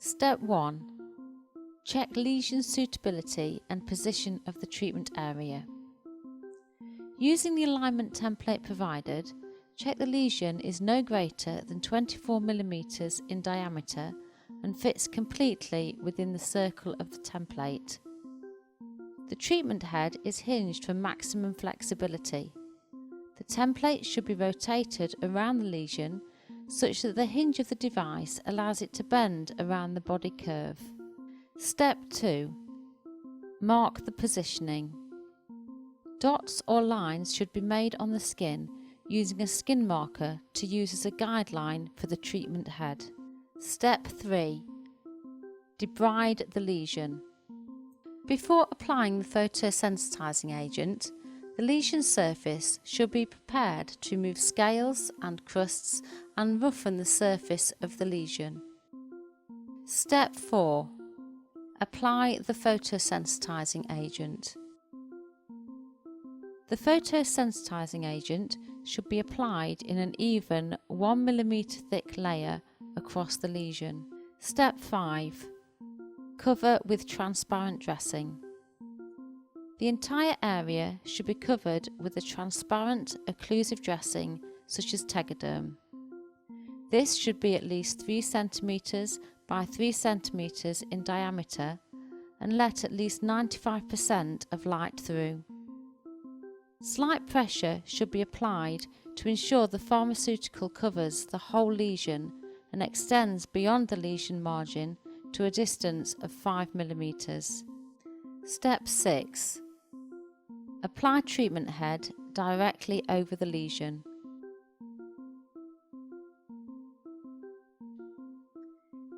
Step 1. Check lesion suitability and position of the treatment area. Using the alignment template provided, check the lesion is no greater than 24 mm in diameter and fits completely within the circle of the template. The treatment head is hinged for maximum flexibility. The template should be rotated around the lesion such that the hinge of the device allows it to bend around the body curve. Step 2. Mark the positioning. Dots or lines should be made on the skin using a skin marker to use as a guideline for the treatment head. Step 3. Debride the lesion. Before applying the photosensitizing agent, the lesion surface should be prepared to remove scales and crusts and roughen the surface of the lesion. Step 4. Apply the photosensitizing agent. The photosensitizing agent should be applied in an even 1 mm thick layer across the lesion. Step 5. Cover with transparent dressing. The entire area should be covered with a transparent occlusive dressing such as Tegaderm. This should be at least 3 cm by 3 cm in diameter and let at least 95% of light through. Slight pressure should be applied to ensure the pharmaceutical covers the whole lesion and extends beyond the lesion margin to a distance of 5 mm. Step 6. Apply treatment head directly over the lesion.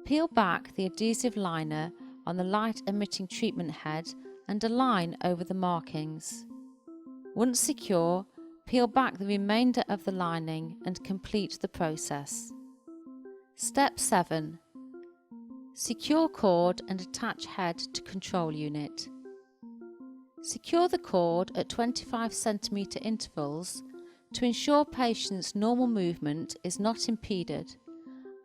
Peel back the adhesive liner on the light-emitting treatment head and align over the markings. Once secure, peel back the remainder of the lining and complete the process. Step 7. Secure cord and attach head to control unit. Secure the cord at 25 cm intervals to ensure patient's normal movement is not impeded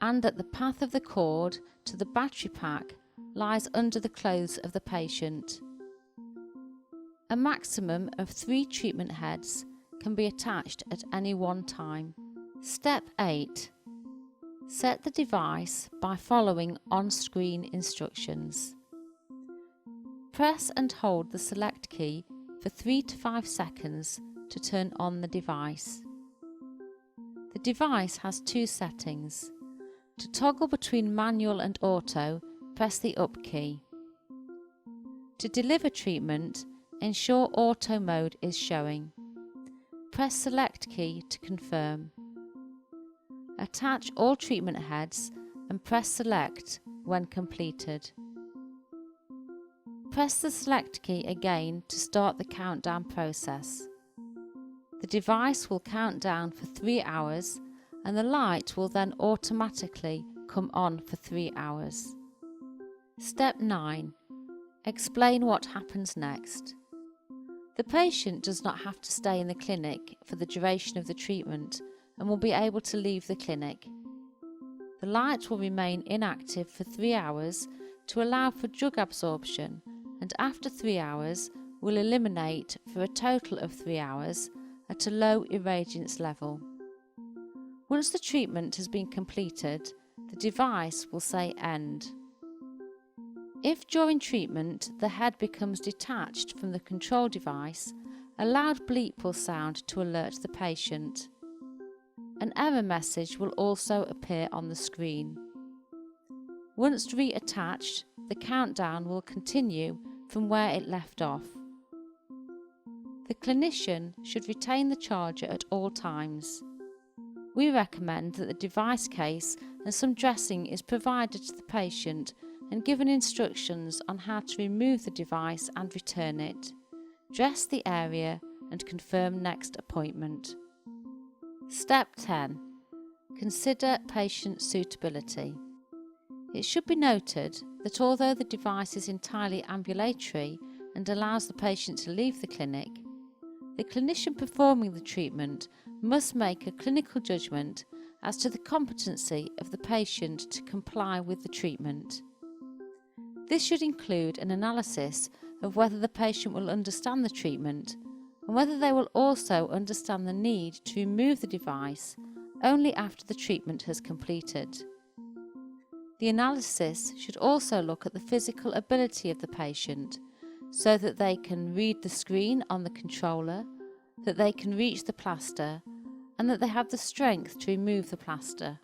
and that the path of the cord to the battery pack lies under the clothes of the patient. A maximum of 3 treatment heads can be attached at any one time. Step 8. Set the device by following on-screen instructions. Press and hold the select key for 3 to 5 seconds to turn on the device. The device has 2 settings. To toggle between manual and auto, press the up key. To deliver treatment, ensure auto mode is showing. Press select key to confirm. Attach all treatment heads and press select when completed. Press the select key again to start the countdown process. The device will count down for 3 hours and the light will then automatically come on for 3 hours. Step 9. Explain what happens next. The patient does not have to stay in the clinic for the duration of the treatment and will be able to leave the clinic. The light will remain inactive for 3 hours to allow for drug absorption, and after 3 hours will eliminate for a total of 3 hours at a low irradiance level. Once the treatment has been completed, the device will say end. If during treatment the head becomes detached from the control device, a loud bleep will sound to alert the patient. An error message will also appear on the screen. Once reattached, the countdown will continue from where it left off. The clinician should retain the charger at all times. We recommend that the device case and some dressing is provided to the patient and given instructions on how to remove the device and return it. Dress the area and confirm next appointment. Step 10. Consider patient suitability. It should be noted that although the device is entirely ambulatory and allows the patient to leave the clinic, the clinician performing the treatment must make a clinical judgment as to the competency of the patient to comply with the treatment. This should include an analysis of whether the patient will understand the treatment and whether they will also understand the need to remove the device only after the treatment has completed. The analysis should also look at the physical ability of the patient so that they can read the screen on the controller, that they can reach the plaster, and that they have the strength to remove the plaster.